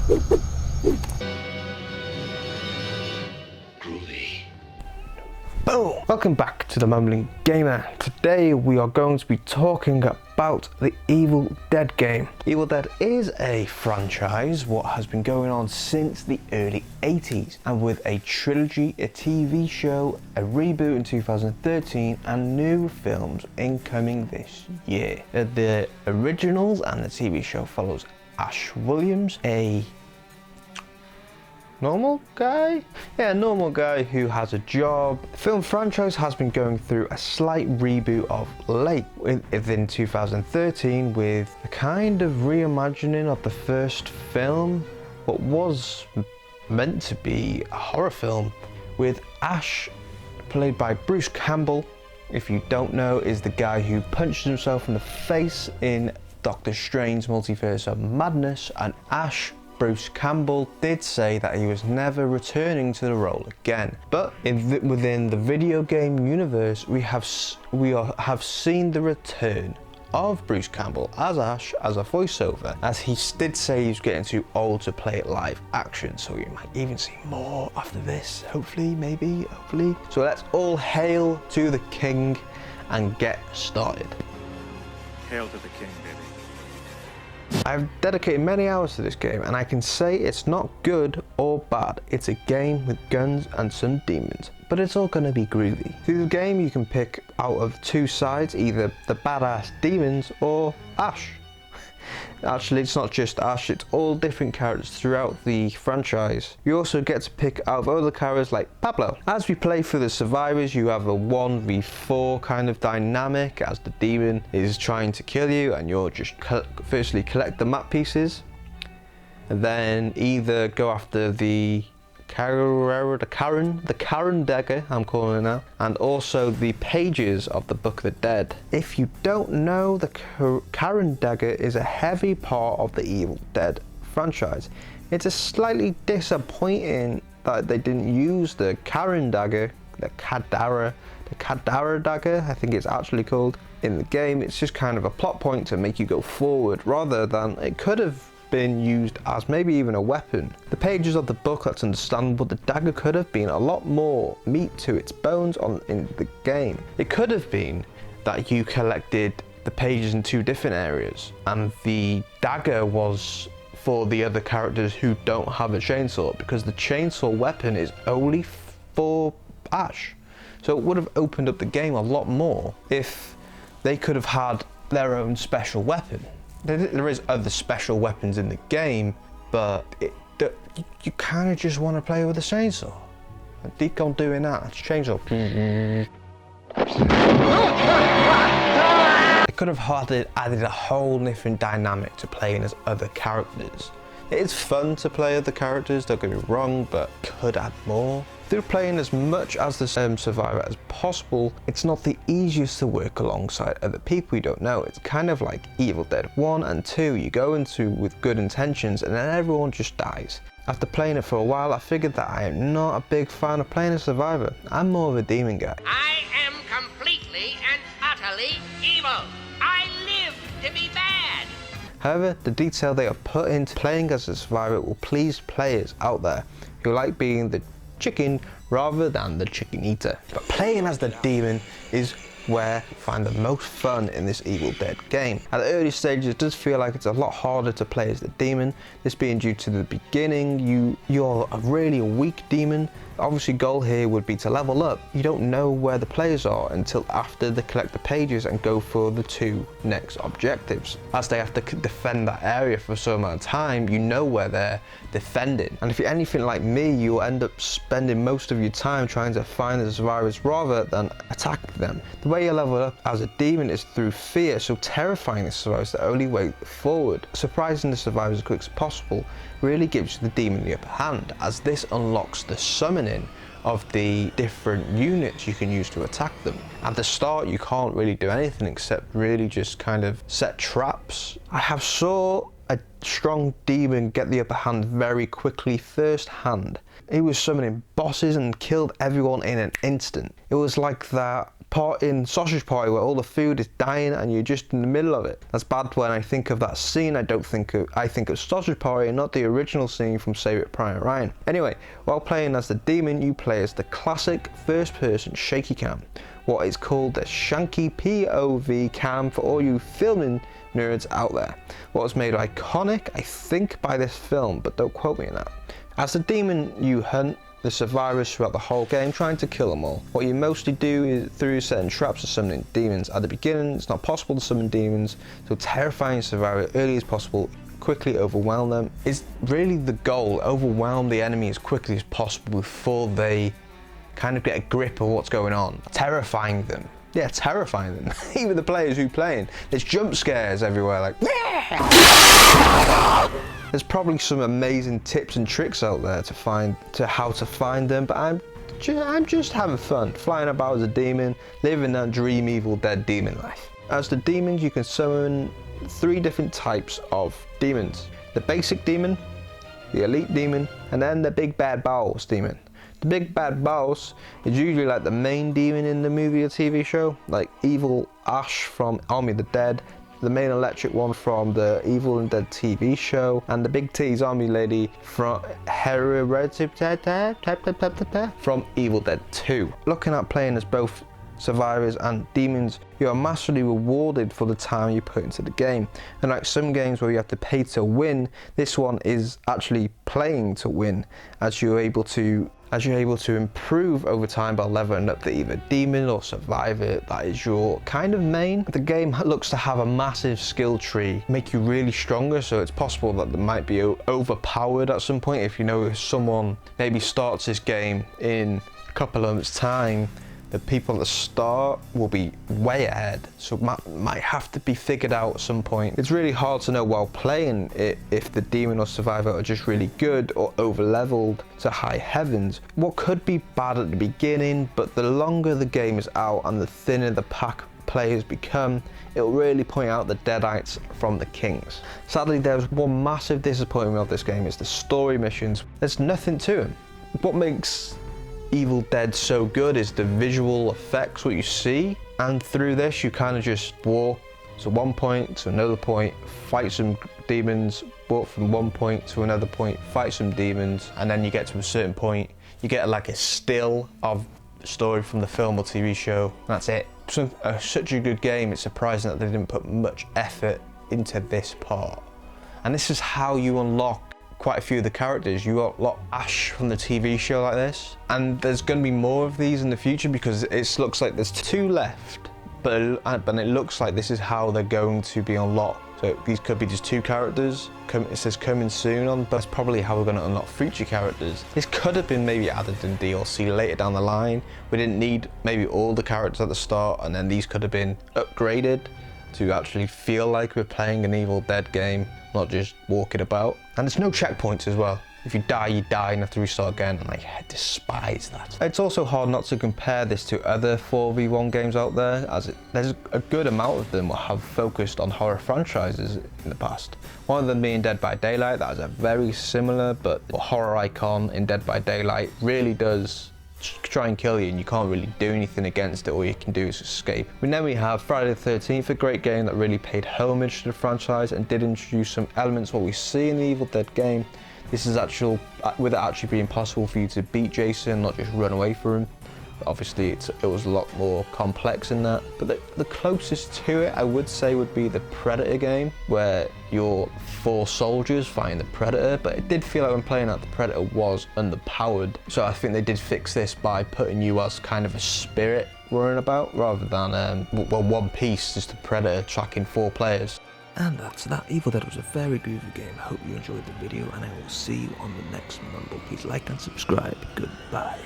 Boom! Welcome back to the Mumbling Gamer. Today we are going to be talking about the Evil Dead game. Evil Dead is a franchise what has been going on since the early 80s, and with a trilogy, a TV show, a reboot in 2013 and new films incoming this year. The originals and the TV show follows Ash Williams, a normal guy who has a job. The film franchise has been going through a slight reboot of late within 2013 with a kind of reimagining of the first film, what was meant to be a horror film, with Ash played by Bruce Campbell. If you don't know, is the guy who punched himself in the face in Doctor Strange's Multiverse of Madness, and Ash, Bruce Campbell, did say that he was never returning to the role again. But within the video game universe, we have seen the return of Bruce Campbell as Ash as a voiceover, as he did say he was getting too old to play it live action, so you might even see more after this, hopefully. So let's all hail to the king and get started. Hail to the king, baby. I've dedicated many hours to this game, and I can say it's not good or bad. It's a game with guns and some demons, but it's all gonna be groovy. Through the game you can pick out of two sides, either the badass demons or Ash. Actually, it's not just Ash, it's all different characters throughout the franchise. You also get to pick out of other characters like Pablo. As we play through the survivors, you have a 1v4 kind of dynamic, as the demon is trying to kill you and you're just firstly collect the map pieces, and then either go after the Karen dagger, I'm calling it now, and also the pages of the Book of the Dead. If you don't know, the Karen dagger is a heavy part of the Evil Dead franchise. It's a slightly disappointing that they didn't use the Karen dagger, the Kadara dagger, I think it's actually called, in the game. It's just kind of a plot point to make you go forward, rather than it could have been used as maybe even a weapon. The pages of the book, that's understandable. The dagger could have been a lot more meat to its bones in the game. It could have been that you collected the pages in two different areas, and the dagger was for the other characters who don't have a chainsaw, because the chainsaw weapon is only for Ash. So it would have opened up the game a lot more if they could have had their own special weapon. There is other special weapons in the game, but you kind of just want to play with a chainsaw. I keep on doing that. It's chainsaw. It could have added a whole different dynamic to playing as other characters. It is fun to play other characters, don't get me wrong, but could add more. Through playing as much as the survivor as possible, it's not the easiest to work alongside other people you don't know. It's kind of like Evil Dead 1 and 2. You go into with good intentions and then everyone just dies. After playing it for a while, I figured that I am not a big fan of playing a survivor. I'm more of a demon guy. I am completely and utterly evil. I live to be bad. However, the detail they have put into playing as a survivor will please players out there who like being the chicken rather than the chicken eater. But playing as the demon is where you find the most fun in this Evil Dead game. At the early stages, it does feel like it's a lot harder to play as the demon, this being due to the beginning. You're a really weak demon. Obviously, goal here would be to level up. You don't know where the players are until after they collect the pages and go for the two next objectives. As they have to defend that area for some amount of time, you know where they're defending. And if you're anything like me, you'll end up spending most of your time trying to find the survivors rather than attack them. The way you level up as a demon is through fear, so terrifying the survivors is the only way forward. Surprising the survivors as quick as possible really gives the demon the upper hand, as this unlocks the summoning of the different units you can use to attack them. At the start, you can't really do anything except really just kind of set traps. I have saw a strong demon get the upper hand very quickly firsthand. He was summoning bosses and killed everyone in an instant. It was like that part in Sausage Party where all the food is dying and you're just in the middle of it. That's bad. When I think of that scene, I think of Sausage Party and not the original scene from Save It Private Ryan. Anyway, while playing as the demon, you play as the classic first-person shaky cam, what is called the Shaky POV cam for all you filming nerds out there. What was made iconic, I think, by this film, but don't quote me on that. As the demon, you hunt the survivors throughout the whole game, trying to kill them all. What you mostly do is through setting traps or summoning demons. At the beginning, it's not possible to summon demons, so terrifying survivors early as possible, quickly overwhelm them is really the goal. Overwhelm the enemy as quickly as possible before they kind of get a grip of what's going on. Terrifying them. Yeah, terrifying them. Even the players who playing. There's jump scares everywhere, like there's probably some amazing tips and tricks out there to how to find them, but I'm just having fun, flying about as a demon, living that dream Evil Dead demon life. As the demons, you can summon 3 different types of demons. The basic demon, the elite demon, and then the big bad boss demon. The big bad boss is usually like the main demon in the movie or TV show, like Evil Ash from Army of the Dead, the main electric one from the Evil and Dead TV show, and the big T zombie lady from from Evil Dead 2. Looking at playing as both survivors and demons, you are massively rewarded for the time you put into the game. And like some games where you have to pay to win, this one is actually playing to win, as you're able to improve over time by leveling up the either demon or survivor that is your kind of main. The game looks to have a massive skill tree, make you really stronger, so it's possible that they might be overpowered at some point. If you know if someone maybe starts this game in a couple of months' time, the people at the start will be way ahead, so it might have to be figured out at some point. It's really hard to know while playing it if the demon or survivor are just really good or over leveled to high heavens. What could be bad at the beginning, but the longer the game is out and the thinner the pack players become, it'll really point out the Deadites from the Kings. Sadly, there's one massive disappointment of this game, is the story missions. There's nothing to them. What makes Evil Dead so good is the visual effects, what you see, and through this you kind of just walk to one point to another point, fight some demons, walk from one point to another point, fight some demons, and then you get to a certain point, you get like a still of the story from the film or TV show, and that's it. Such a good game, it's surprising that they didn't put much effort into this part. And this is how you unlock quite a few of the characters. You got Ash from the TV show like this, and there's going to be more of these in the future because it looks like there's 2 left, but it looks like this is how they're going to be unlocked. So these could be just 2 characters. It says coming soon on, but that's probably how we're going to unlock future characters. This could have been maybe added in DLC later down the line. We didn't need maybe all the characters at the start, and then these could have been upgraded to actually feel like we're playing an Evil Dead game, not just walking about. And there's no checkpoints as well. If you die, you die and have to restart again, and I despise that. It's also hard not to compare this to other 4v1 games out there, as there's a good amount of them have focused on horror franchises in the past. One of them being Dead by Daylight, that is a very similar but horror icon in Dead by Daylight really does try and kill you, and you can't really do anything against it. All you can do is escape. And then we have Friday the 13th, a great game that really paid homage to the franchise and did introduce some elements what we see in the Evil Dead game. This is with it actually being possible for you to beat Jason, not just run away from him. Obviously it was a lot more complex in that, but the closest to it I would say would be the Predator game, where you're 4 soldiers fighting the Predator, but it did feel like when playing that the Predator was underpowered. So I think they did fix this by putting you as kind of a spirit running about, rather than one piece, just the Predator tracking 4 players. And that's that. Evil Dead was a very groovy game. I hope you enjoyed the video, and I will see you on the next one. Please like and subscribe. Goodbye.